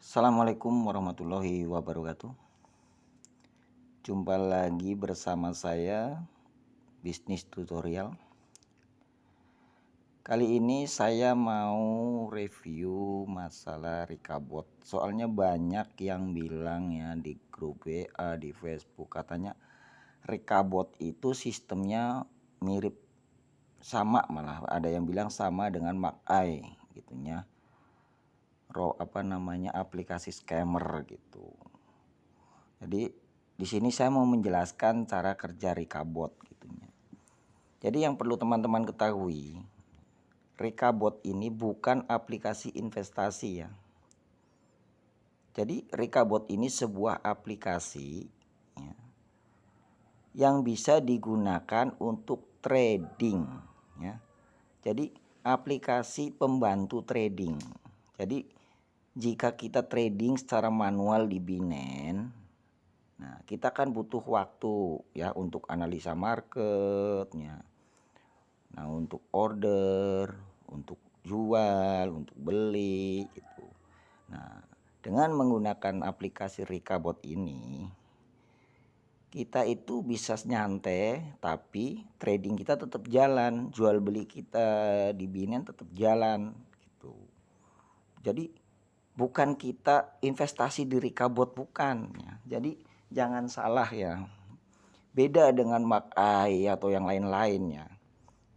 Assalamualaikum warahmatullahi wabarakatuh. Jumpa lagi bersama saya Bisnis Tutorial. Kali ini saya mau review masalah Rikabot. Soalnya banyak yang bilang ya di grup WA, di Facebook, katanya Rikabot itu sistemnya mirip, sama, malah ada yang bilang sama dengan Makai gitunya. Aplikasi scammer gitu. Jadi di sini saya mau menjelaskan cara kerja Rikabot gitunya. Jadi yang perlu teman-teman ketahui, Rikabot ini bukan aplikasi investasi ya. Jadi Rikabot ini sebuah aplikasi ya, yang bisa digunakan untuk trading ya. Jadi aplikasi pembantu trading. Jadi jika kita trading secara manual di Binance, nah, kita kan butuh waktu ya untuk analisa marketnya. Nah, untuk order, untuk jual, untuk beli gitu. Nah, dengan menggunakan aplikasi Rikabot ini, kita itu bisa nyantai, tapi trading kita tetap jalan, jual beli kita di Binance tetap jalan gitu. Jadi bukan kita investasi di Rikabot, bukan ya. Jadi jangan salah ya. Beda dengan Makai atau yang lain-lainnya.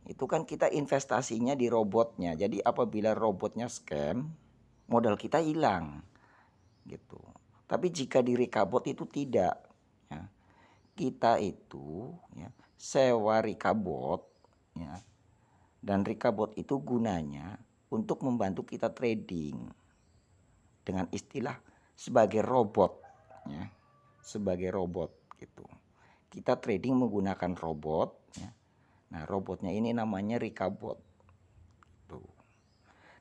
Itu kan kita investasinya di robotnya. Jadi apabila robotnya scam, modal kita hilang gitu. Tapi jika di Rikabot itu tidak ya. Kita itu ya sewa Rikabot ya. Dan Rikabot itu gunanya untuk membantu kita trading dengan istilah sebagai robot ya. Sebagai robot gitu. Kita trading menggunakan robot ya. Nah, robotnya ini namanya Rikabot. Tuh.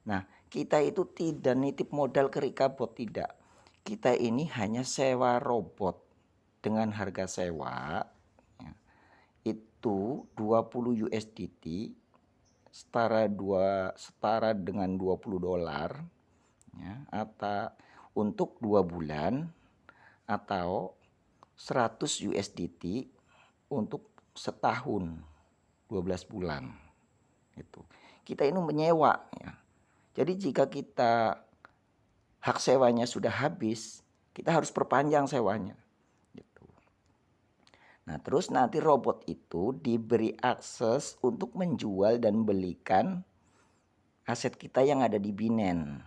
Nah, kita itu tidak nitip modal ke Rikabot, tidak. Kita ini hanya sewa robot dengan harga sewa ya, itu 20 USDT setara dengan $20 ya, atau untuk 2 bulan, atau 100 USDT untuk setahun 12 bulan gitu. Kita ini menyewa ya. Jadi jika kita hak sewanya sudah habis, kita harus perpanjang sewanya gitu. Nah, terus nanti robot itu diberi akses untuk menjual dan belikan aset kita yang ada di Binance.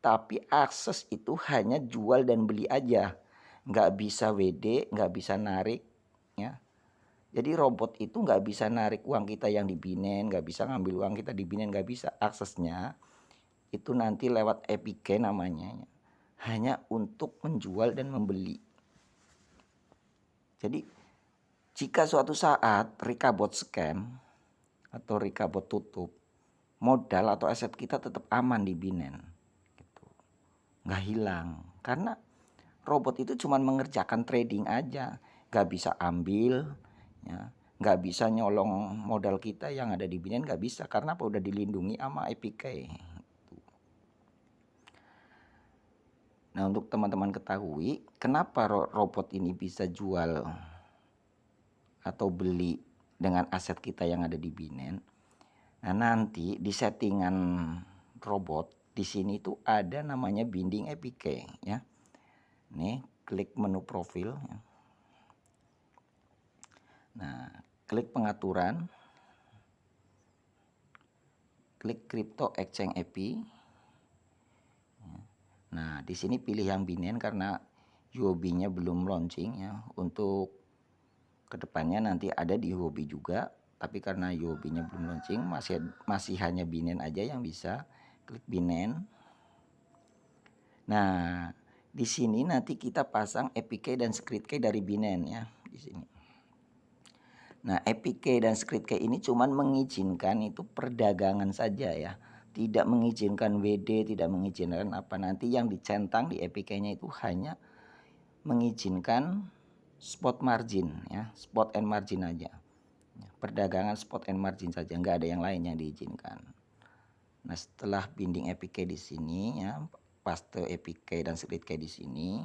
Tapi akses itu hanya jual dan beli aja, nggak bisa WD, nggak bisa narik ya. Jadi robot itu nggak bisa narik uang kita yang di Binance, nggak bisa ngambil uang kita di Binance, nggak bisa. Aksesnya itu nanti lewat APK namanya, hanya untuk menjual dan membeli. Jadi jika suatu saat Rikabot scam atau Rikabot tutup, modal atau aset kita tetap aman di Binance gitu. Nggak hilang, karena robot itu cuma mengerjakan trading aja, nggak bisa ambil ya, nggak bisa nyolong modal kita yang ada di Binance, nggak bisa, karena apa, udah dilindungi sama APK. Nah, untuk teman-teman ketahui kenapa robot ini bisa jual atau beli dengan aset kita yang ada di Binance. Nah, nanti di settingan robot di sini tuh ada namanya binding APK ya. Nih, klik menu profil ya. Nah, klik pengaturan, klik Crypto Exchange API. Nah, di sini pilih yang Binance karena UOB-nya belum launching ya. Untuk kedepannya nanti ada di UOB juga, tapi karena UOB-nya belum launching, masih hanya Binance aja yang bisa. Klik Binance. Nah, di sini nanti kita pasang APK dan script key dari Binance ya di sini. Nah, APK dan script key ini cuman mengizinkan itu perdagangan saja ya. Tidak mengizinkan WD, tidak mengizinkan apa. Nanti yang dicentang di APK-nya itu hanya mengizinkan spot margin ya, spot and margin aja. Perdagangan spot and margin saja, nggak ada yang lain yang diizinkan. Nah, setelah binding APK di sini ya, paste APK dan secret key di sini.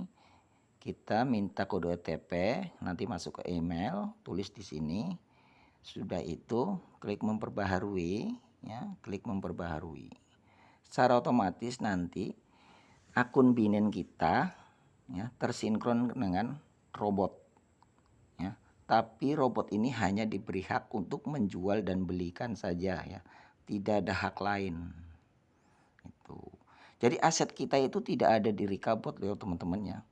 Kita minta kode OTP, nanti masuk ke email, tulis di sini. Sudah itu, klik memperbaharui, ya, klik memperbaharui. Secara otomatis nanti akun Binance kita, ya, tersinkron dengan robot, ya. Tapi robot ini hanya diberi hak untuk menjual dan belikan saja, ya, tidak ada hak lain. Itu. Jadi aset kita itu tidak ada di Rikabot loh teman-temannya.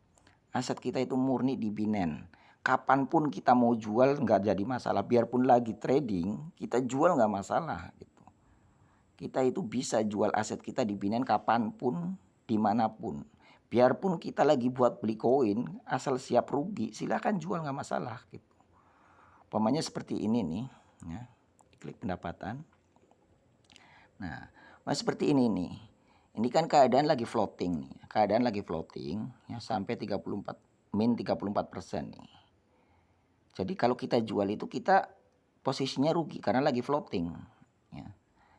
Aset kita itu murni di Binance. Kapanpun kita mau jual nggak jadi masalah. Biarpun lagi trading, kita jual nggak masalah. Gitu. Kita itu bisa jual aset kita di Binance kapanpun, dimanapun. Biarpun kita lagi buat beli koin, asal siap rugi, silahkan jual nggak masalah. Gitu. Umpamanya seperti ini nih, ya. Klik pendapatan. Nah, seperti ini nih. Ini kan keadaan lagi floating nih. Keadaan lagi floating ya sampai 34 min 34% nih. Jadi kalau kita jual itu kita posisinya rugi karena lagi floating ya.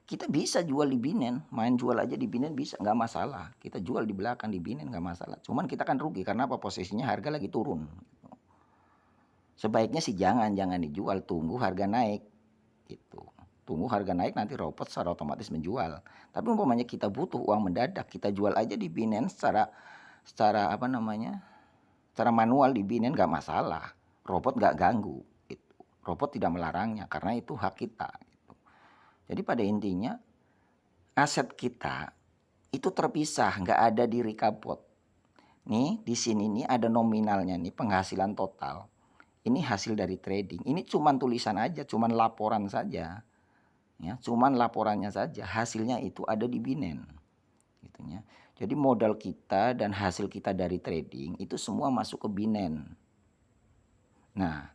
Kita bisa jual di Binance, main jual aja di Binance bisa, nggak masalah. Kita jual di belakang di Binance nggak masalah. Cuman kita kan rugi karena apa? Posisinya harga lagi turun. Sebaiknya sih jangan dijual, tunggu harga naik gitu. Tunggu harga naik nanti robot secara otomatis menjual. Tapi umpamanya kita butuh uang mendadak, kita jual aja di Binance secara apa namanya? Secara manual di Binance nggak masalah. Robot nggak ganggu gitu. Robot tidak melarangnya karena itu hak kita gitu. Jadi pada intinya aset kita itu terpisah, nggak ada di Rikabot. Nih di sini nih ada nominalnya nih, penghasilan total. Ini hasil dari trading. Ini cuman tulisan aja, cuman laporan saja. Ya, cuman laporannya saja, hasilnya itu ada di Binance. Gitu ya. Jadi modal kita dan hasil kita dari trading itu semua masuk ke Binance. Nah,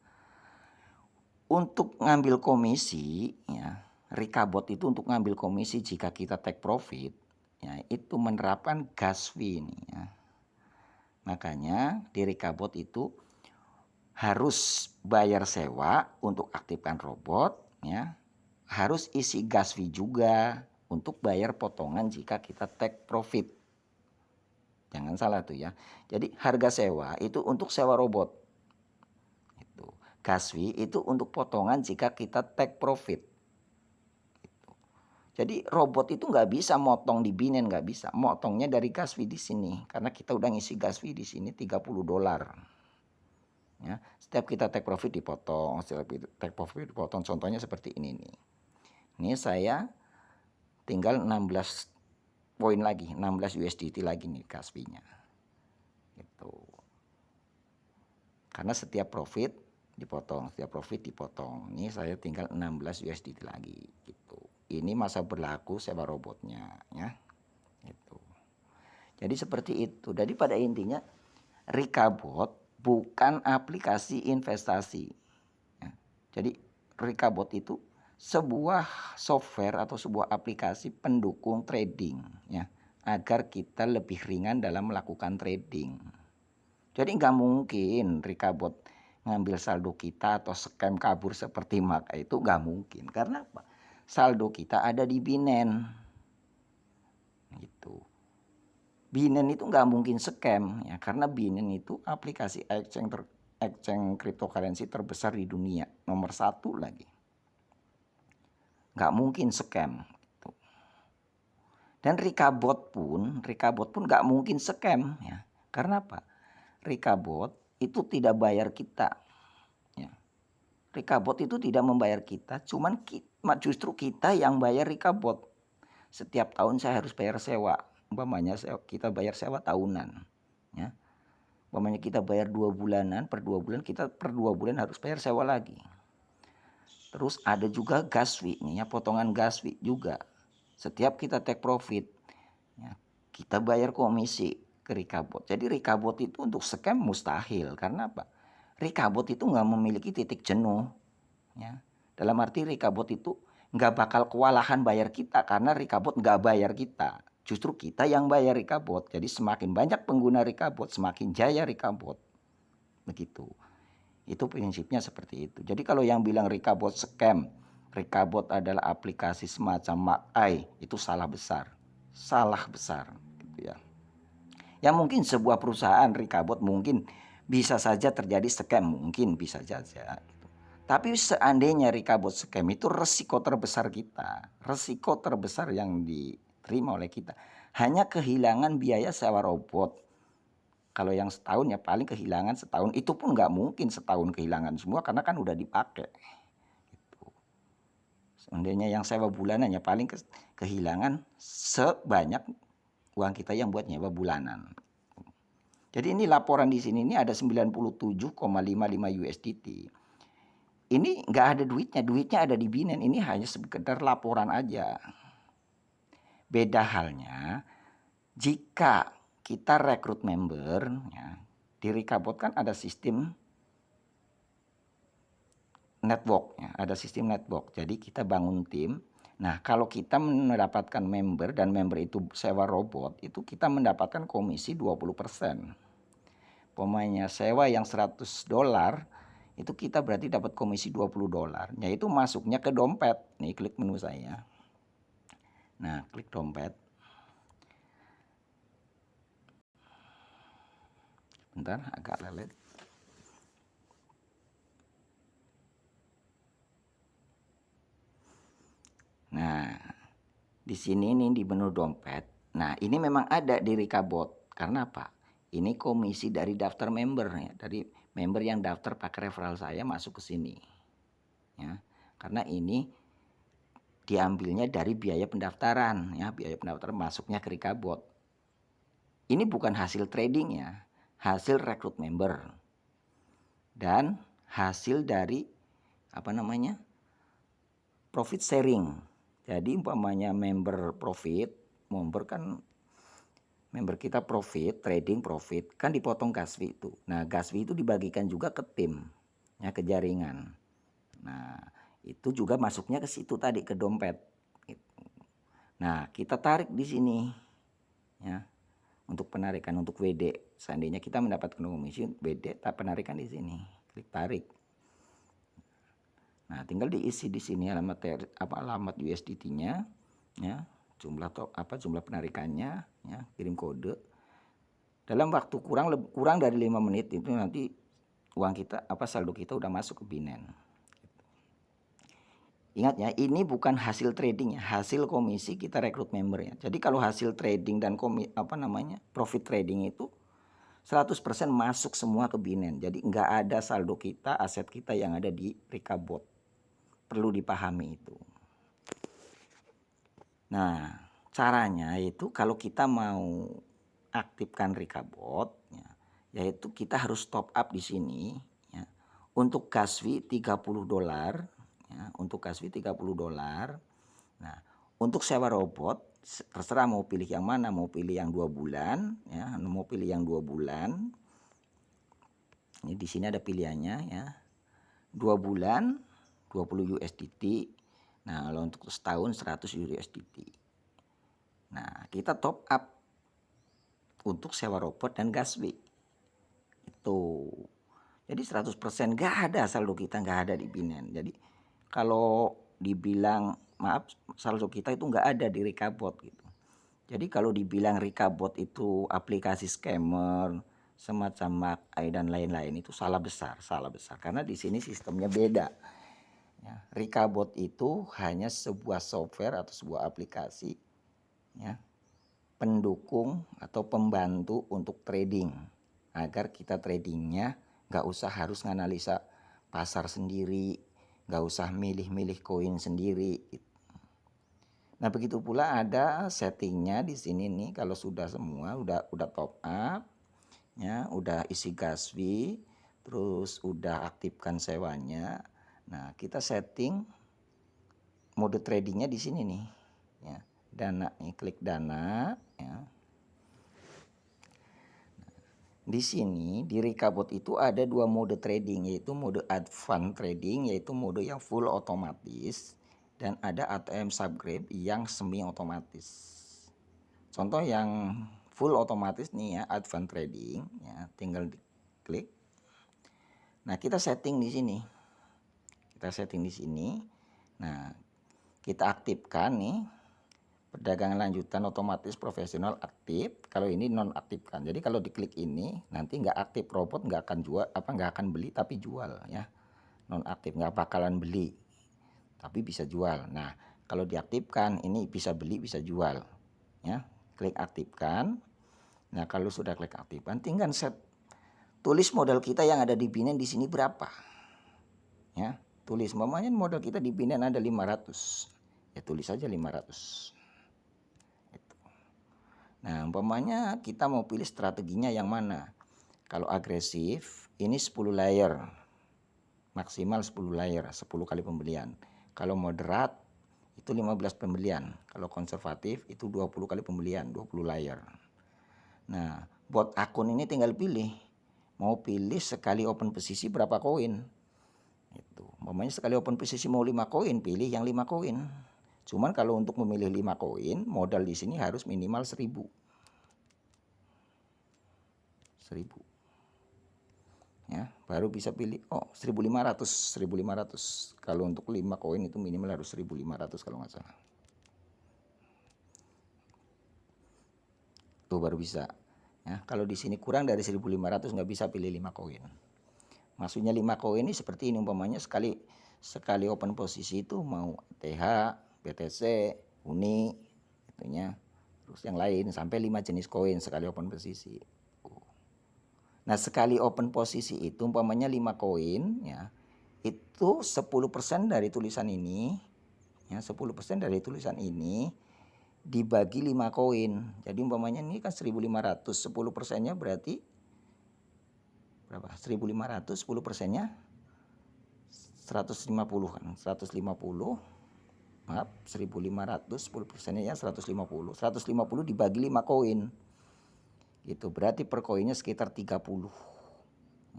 untuk ngambil komisi ya, Rikabot itu untuk ngambil komisi jika kita take profit ya, itu menerapkan gas fee nih ya. Makanya di Rikabot itu harus bayar sewa untuk aktifkan robot ya. Harus isi gas fee juga untuk bayar potongan jika kita take profit. Jangan salah tuh ya. Jadi harga sewa itu untuk sewa robot. Itu. Gas fee itu untuk potongan jika kita take profit. Itu. Jadi robot itu nggak bisa motong di Binance, nggak bisa. Motongnya dari gas fee di sini karena kita udah ngisi gas fee di sini $30. Ya, setiap kita take profit dipotong, setiap take profit dipotong. Contohnya seperti ini nih. Ini saya tinggal 16 poin lagi, 16 USDT lagi nih gas fee-nya. Gitu. Karena setiap profit dipotong, Ini saya tinggal 16 USDT lagi gitu. Ini masa berlaku sewa robotnya ya. Gitu. Jadi seperti itu. Jadi pada intinya Rikabot bukan aplikasi investasi. Ya. Jadi Rikabot itu sebuah software atau sebuah aplikasi pendukung trading ya, agar kita lebih ringan dalam melakukan trading. Jadi nggak mungkin Rikabot ngambil saldo kita atau scam kabur seperti Maka itu nggak mungkin. Karena apa? Saldo kita ada di Binance. Gitu. Binance itu nggak mungkin scam ya, karena Binance itu aplikasi exchange cryptocurrency terbesar di dunia, nomor 1 lagi. Nggak mungkin scam gitu. Dan Rikabot pun nggak mungkin scam ya. Karena apa? Rikabot itu tidak bayar kita ya. Rikabot itu tidak membayar kita, cuman justru kita yang bayar Rikabot. Setiap tahun saya harus bayar sewa. Umpamanya kita bayar sewa tahunan ya. Umpamanya kita bayar 2 bulanan, per 2 bulan kita per 2 bulan harus bayar sewa lagi. Terus ada juga gas fee nih ya, potongan gas fee juga. Setiap kita take profit ya, kita bayar komisi ke Rikabot. Jadi Rikabot itu untuk scam mustahil. Karena apa? Rikabot itu nggak memiliki titik jenuh ya. Dalam arti Rikabot itu nggak bakal kewalahan bayar kita karena Rikabot nggak bayar kita. Justru kita yang bayar Rikabot. Jadi semakin banyak pengguna Rikabot, semakin jaya Rikabot. Begitu. Itu prinsipnya seperti itu. Jadi kalau yang bilang Rikabot scam, Rikabot adalah aplikasi semacam Makai, itu salah besar. Salah besar gitu ya. Ya mungkin sebuah perusahaan Rikabot mungkin bisa saja terjadi scam, mungkin bisa saja. Tapi seandainya Rikabot scam itu resiko terbesar kita, resiko terbesar yang diterima oleh kita hanya kehilangan biaya sewa robot. Kalau yang setahun ya paling kehilangan setahun, itu pun nggak mungkin setahun kehilangan semua karena kan udah dipakai. Gitu. Seandainya yang sewa bulanan ya paling kehilangan sebanyak uang kita yang buat nyewa bulanan. Jadi ini laporan di sini ini ada 97,55 USDT. Ini nggak ada duitnya ada di Binance. Ini hanya sekedar laporan aja. Beda halnya jika kita rekrut member, ya, di Rikabot kan ada sistem network, ya, ada sistem network. Jadi kita bangun tim. Nah, kalau kita mendapatkan member dan member itu sewa robot, itu kita mendapatkan komisi 20%. Pemainnya sewa yang $100, itu kita berarti dapat komisi $20. Nah, itu masuknya ke dompet. Nih, klik menu saya. Nah, klik dompet. Bentar, agak lelet. Nah, di sini nih di menu dompet. Nah, ini memang ada di Rikabot. Karena apa? Ini komisi dari daftar member ya, dari member yang daftar pakai referral saya masuk ke sini. Ya. Karena ini diambilnya dari biaya pendaftaran ya, biaya pendaftaran masuknya ke Rikabot. Ini bukan hasil trading ya, hasil rekrut member. Dan hasil dari apa namanya? Profit sharing. Jadi umpamanya member profit, member kan member kita profit, trading profit kan dipotong gas fee itu. Nah, gas fee itu dibagikan juga ke tim, ya ke jaringan. Nah, itu juga masuknya ke situ tadi ke dompet. Nah, kita tarik di sini, ya untuk penarikan untuk WD. Seandainya kita mendapatkan komisi WD, penarikan di sini, klik tarik. Nah, tinggal diisi di sini alamat USDT-nya, ya, jumlah penarikannya, ya, kirim kode. Dalam waktu kurang dari 5 menit itu nanti uang kita saldo kita udah masuk ke Binance. Ingat ya, ini bukan hasil trading ya, hasil komisi kita rekrut member ya. Jadi kalau hasil trading dan profit trading itu 100% masuk semua ke Binance. Jadi nggak ada saldo kita, aset kita yang ada di Rikabot. Perlu dipahami itu. Nah, caranya itu kalau kita mau aktifkan Rikabot, ya, yaitu kita harus top up di sini. Ya. Untuk gas fee $30, ya, untuk gas fee $30. Nah, untuk sewa robot terserah mau pilih yang mana, mau pilih yang 2 bulan, ya, mau pilih yang 2 bulan. Ini di sini ada pilihannya ya. 2 bulan 20 USDT. Nah, kalau untuk setahun 100 USDT. Nah, kita top up untuk sewa robot dan gas fee. Itu. Jadi 100% nggak ada saldo kita, nggak ada di Binance. Jadi kalau dibilang maaf saldo kita itu nggak ada di Rikabot gitu. Jadi kalau dibilang Rikabot itu aplikasi scammer semacam Makai dan lain-lain itu salah besar karena di sini sistemnya beda. Ya, Rikabot itu hanya sebuah software atau sebuah aplikasi ya, pendukung atau pembantu untuk trading agar kita tradingnya nggak usah harus nganalisa pasar sendiri, nggak usah milih-milih koin sendiri. Nah, begitu pula ada settingnya di sini nih, kalau sudah semua udah top up, ya, udah isi gas fee, terus udah aktifkan sewanya. Nah, kita setting mode tradingnya di sini nih, ya, dana nih, klik dana, ya. Di sini di Rikabot itu ada 2 mode trading, yaitu mode advance trading, yaitu mode yang full otomatis, dan ada ATM subscribe yang semi otomatis. Contoh yang full otomatis nih ya, advance trading ya, tinggal diklik. Nah, kita setting di sini. Nah, kita aktifkan nih perdagangan lanjutan otomatis profesional aktif. Kalau ini nonaktifkan. Jadi kalau diklik ini nanti nggak aktif, robot nggak akan jual, nggak akan beli tapi jual ya. Nonaktif, nggak bakalan beli tapi bisa jual. Nah kalau diaktifkan ini bisa beli bisa jual ya. Klik aktifkan. Nah kalau sudah klik aktifkan tinggal tulis modal kita yang ada di Binance di sini berapa ya. Tulis umpamanya modal kita di Binance ada 500 ya, tulis saja 500. Nah, umpamanya kita mau pilih strateginya yang mana. Kalau agresif, ini 10 layer. Maksimal 10 layer, 10 kali pembelian. Kalau moderat, itu 15 pembelian. Kalau konservatif, itu 20 kali pembelian, 20 layer. Nah, buat akun ini tinggal pilih. Mau pilih sekali open posisi berapa koin. Itu. Umpamanya sekali open posisi mau 5 koin, pilih yang 5 koin. Cuman kalau untuk memilih 5 koin, modal di sini harus minimal 1000. Ya, baru bisa pilih 1500. Kalau untuk 5 koin itu minimal harus 1500 kalau nggak salah. Tuh baru bisa. Ya, kalau di sini kurang dari 1500 nggak bisa pilih 5 koin. Maksudnya 5 koin ini seperti ini umpamanya sekali open posisi itu mau TH, BTC, Uni, itunya, terus yang lain sampai 5 jenis koin sekali open posisi. Nah sekali open posisi itu umpamanya 5 koin ya, itu 10% dari tulisan ini ya, 10% dari tulisan ini dibagi 5 koin. Jadi umpamanya ini kan 1500, 10%-nya berarti berapa? 1500, 10%-nya 150 kan. 150. Maaf, 1500, 10%-nya ya 150. 150 dibagi 5 koin. Gitu. Berarti per koinnya sekitar 30.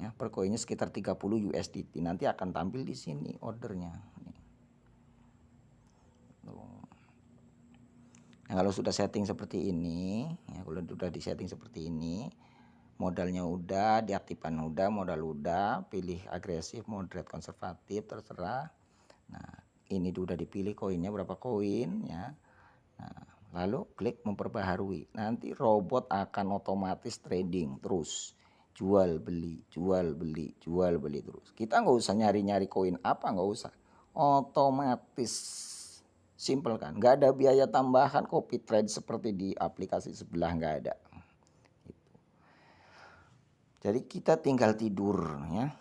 Ya, per koinnya sekitar 30 USDT. Nanti akan tampil di sini ordernya. Nah, kalau sudah setting seperti ini, ya kalau sudah disetting seperti ini, modalnya udah, diaktifkan udah, modal udah, pilih agresif, moderate, konservatif, terserah. Nah, ini udah dipilih koinnya berapa koin ya. Nah, lalu klik memperbaharui. Nanti robot akan otomatis trading terus. Jual beli, jual beli, jual beli terus. Kita nggak usah nyari-nyari koin apa, nggak usah. Otomatis. Simple kan, nggak ada biaya tambahan copy trade seperti di aplikasi sebelah, nggak ada. Jadi kita tinggal tidur ya,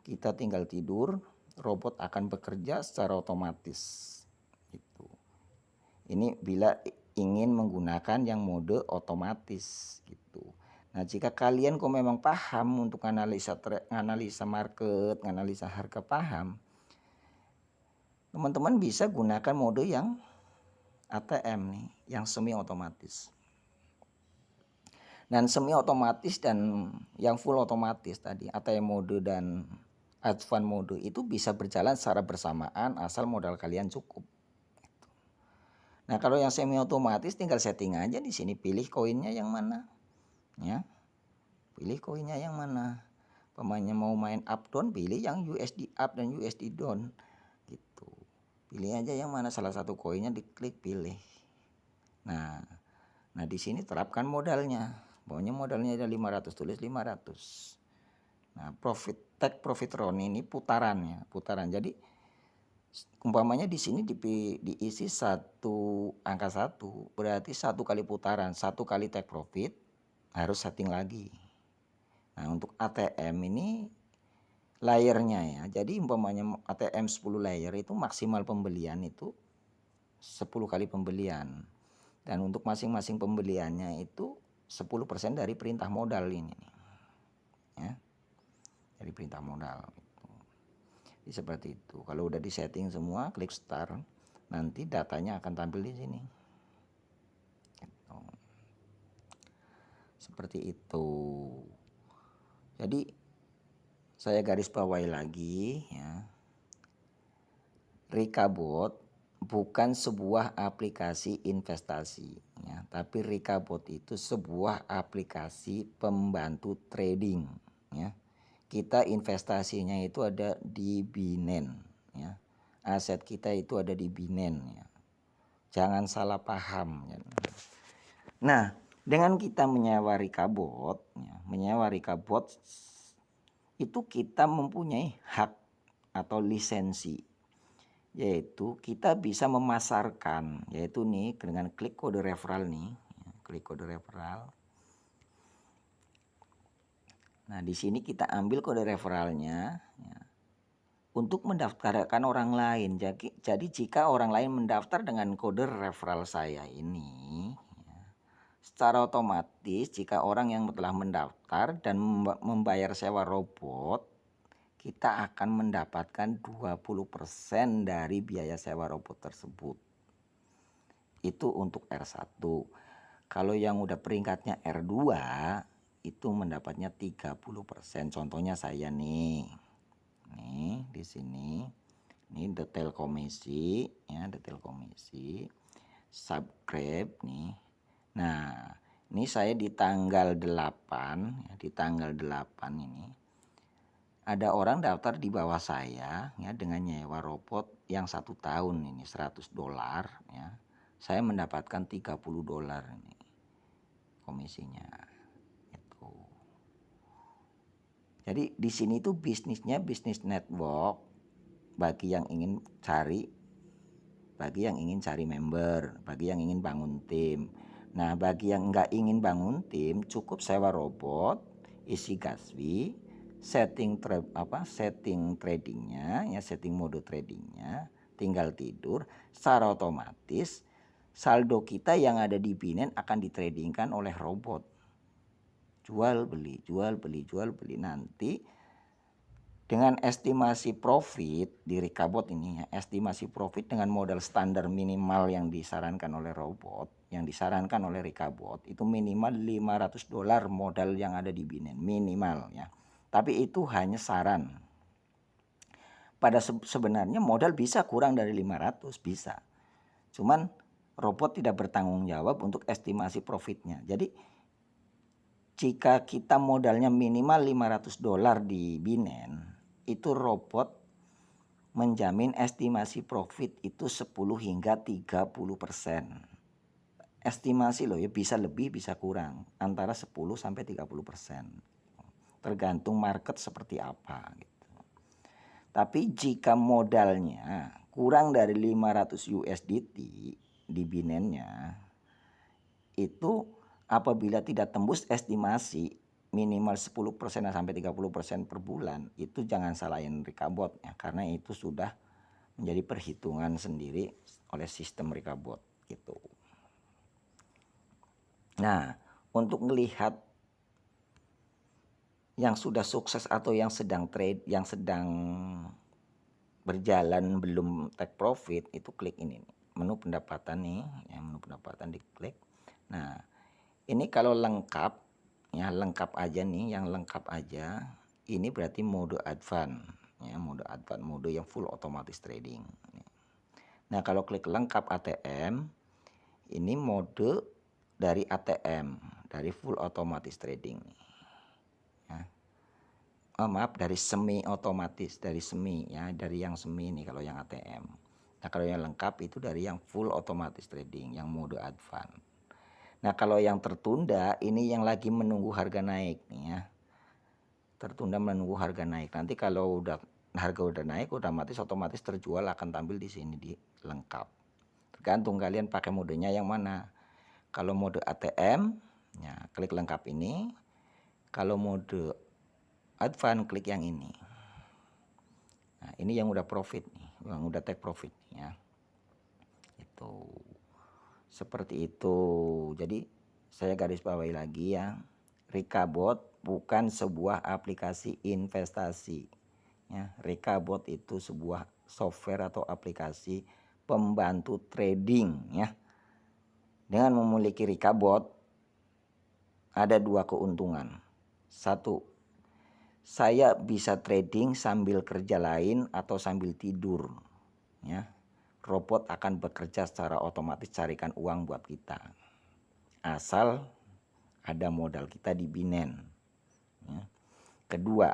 kita tinggal tidur, robot akan bekerja secara otomatis. Gitu. Ini bila ingin menggunakan yang mode otomatis gitu. Nah jika kalian kok memang paham untuk analisa market, analisa harga paham, teman-teman bisa gunakan mode yang ATM nih, yang semi otomatis. Dan semi otomatis dan yang full otomatis tadi, ATM mode dan advance mode itu bisa berjalan secara bersamaan asal modal kalian cukup. Nah, kalau yang semi otomatis tinggal setting aja di sini, pilih koinnya yang mana. Ya. Pilih koinnya yang mana. Pemainnya mau main up down, pilih yang USD up dan USD down. Gitu. Pilih aja yang mana, salah satu koinnya diklik pilih. Nah, di sini terapkan modalnya. Pokoknya modalnya ada 500, tulis 500. Nah, take profit run ini putaran. Jadi umpamanya di sini diisi angka 1, berarti 1 kali putaran, 1 kali take profit harus setting lagi. Nah, untuk ATM ini layernya ya. Jadi umpamanya ATM 10 layer itu maksimal pembelian itu 10 kali pembelian. Dan untuk masing-masing pembeliannya itu 10% dari perintah modal ini. Ya. Dari perintah modal. Jadi seperti itu. Kalau udah disetting semua, klik start. Nanti datanya akan tampil di sini. Gitu. Seperti itu. Jadi saya garis bawahi lagi ya. Rikabot bukan sebuah aplikasi investasi ya, tapi Rikabot itu sebuah aplikasi pembantu trading ya. Kita investasinya itu ada di Binance ya. Aset kita itu ada di Binance ya. Jangan salah paham. Nah, dengan kita menyewa Rikabot, itu kita mempunyai hak atau lisensi, yaitu kita bisa memasarkan, yaitu nih dengan klik kode referral nih, klik kode referral. Nah, di sini kita ambil kode referralnya untuk mendaftarkan orang lain. Jadi jika orang lain mendaftar dengan kode referral saya ini, secara otomatis jika orang yang telah mendaftar dan membayar sewa robot, kita akan mendapatkan 20% dari biaya sewa robot tersebut. Itu untuk R1. Kalau yang udah peringkatnya R2 itu mendapatnya 30%. Contohnya saya nih. Nih di sini. Ini detail komisi ya, detail komisi. Subscribe nih. Nah, ini saya di tanggal 8 ya, di tanggal 8 ini ada orang daftar di bawah saya ya dengan nyewa robot yang 1 tahun ini $100 ya. Saya mendapatkan $30 ini komisinya. Itu. Jadi di sini tuh bisnisnya bisnis network bagi yang ingin cari member, bagi yang ingin bangun tim. Nah, bagi yang nggak ingin bangun tim, cukup sewa robot, isi gaswi, setting tradingnya, ya setting mode tradingnya, tinggal tidur, secara otomatis saldo kita yang ada di Binance akan ditradingkan oleh robot. Jual beli, jual beli, jual beli. Nanti dengan estimasi profit di Rikabot ini ya, estimasi profit dengan modal standar minimal yang disarankan oleh robot, yang disarankan oleh Rikabot itu minimal $500 modal yang ada di Binance minimal ya. Tapi itu hanya saran. Pada sebenarnya modal bisa kurang dari 500 bisa. Cuman robot tidak bertanggung jawab untuk estimasi profitnya. Jadi jika kita modalnya minimal $500 di Binance, itu robot menjamin estimasi profit itu 10 hingga 30%. Estimasi loh ya, bisa lebih bisa kurang, antara 10 sampai 30%. Tergantung market seperti apa gitu. Tapi jika modalnya kurang dari 500 USDT di Binance-nya, itu apabila tidak tembus estimasi minimal 10% sampai 30% per bulan, itu jangan salahin Rikabot ya, karena itu sudah menjadi perhitungan sendiri oleh sistem Rikabot gitu. Nah, untuk melihat yang sudah sukses atau yang sedang trade, yang sedang berjalan belum take profit, itu klik ini nih, menu pendapatan nih, ya menu pendapatan diklik. Nah, ini kalau lengkap ya, lengkap aja nih, yang lengkap aja ini berarti mode advance ya, mode yang full otomatis trading. Nah, kalau klik lengkap ATM, ini mode dari ATM, dari full otomatis trading ya. Maaf, dari semi otomatis, dari semi ya, dari yang semi ini kalau yang ATM. Nah, kalau yang lengkap itu dari yang full otomatis trading, yang mode advance. Nah, kalau yang tertunda ini yang lagi menunggu harga naik nih ya. Tertunda menunggu harga naik. Nanti kalau harga udah naik, otomatis terjual akan tampil di sini di lengkap. Tergantung kalian pakai modenya yang mana. Kalau mode ATM, ya klik lengkap ini. Kalau mode advance klik yang ini. Nah, ini yang udah profit nih, yang udah take profit nih ya. Itu. Seperti itu. Jadi saya garis bawahi lagi ya. Rikabot bukan sebuah aplikasi investasi. Ya, Rikabot itu sebuah software atau aplikasi pembantu trading ya. Dengan memiliki Rikabot ada 2 keuntungan. 1, saya bisa trading sambil kerja lain atau sambil tidur ya. Robot akan bekerja secara otomatis carikan uang buat kita. Asal ada modal kita di Binance ya. Kedua,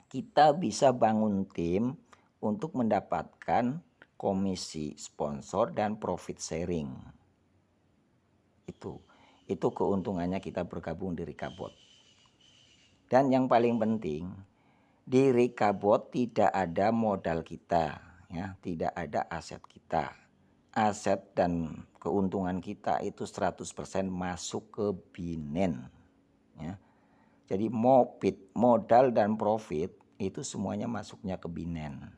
kita bisa bangun tim untuk mendapatkan komisi sponsor, dan profit sharing. Itu keuntungannya kita bergabung di Rekabot. Dan yang paling penting, di Rekabot tidak ada modal kita, ya, tidak ada aset kita. Aset dan keuntungan kita itu 100% masuk ke Binen, ya. Jadi modal dan profit itu semuanya masuknya ke Binen.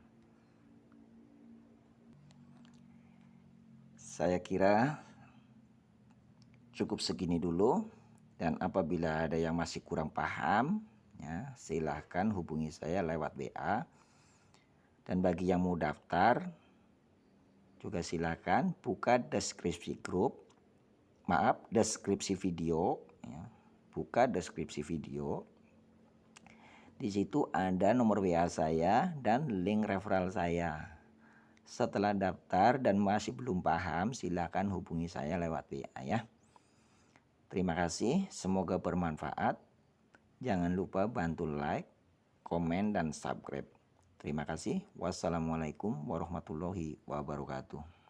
Saya kira cukup segini dulu, dan apabila ada yang masih kurang paham, ya, silahkan hubungi saya lewat WA. Dan bagi yang mau daftar juga silakan buka deskripsi deskripsi video, ya. Buka deskripsi video. Di situ ada nomor WA saya dan link referral saya. Setelah daftar dan masih belum paham, silakan hubungi saya lewat WA, ya. Terima kasih, semoga bermanfaat. Jangan lupa bantu like, komen, dan subscribe. Terima kasih. Wassalamualaikum warahmatullahi wabarakatuh.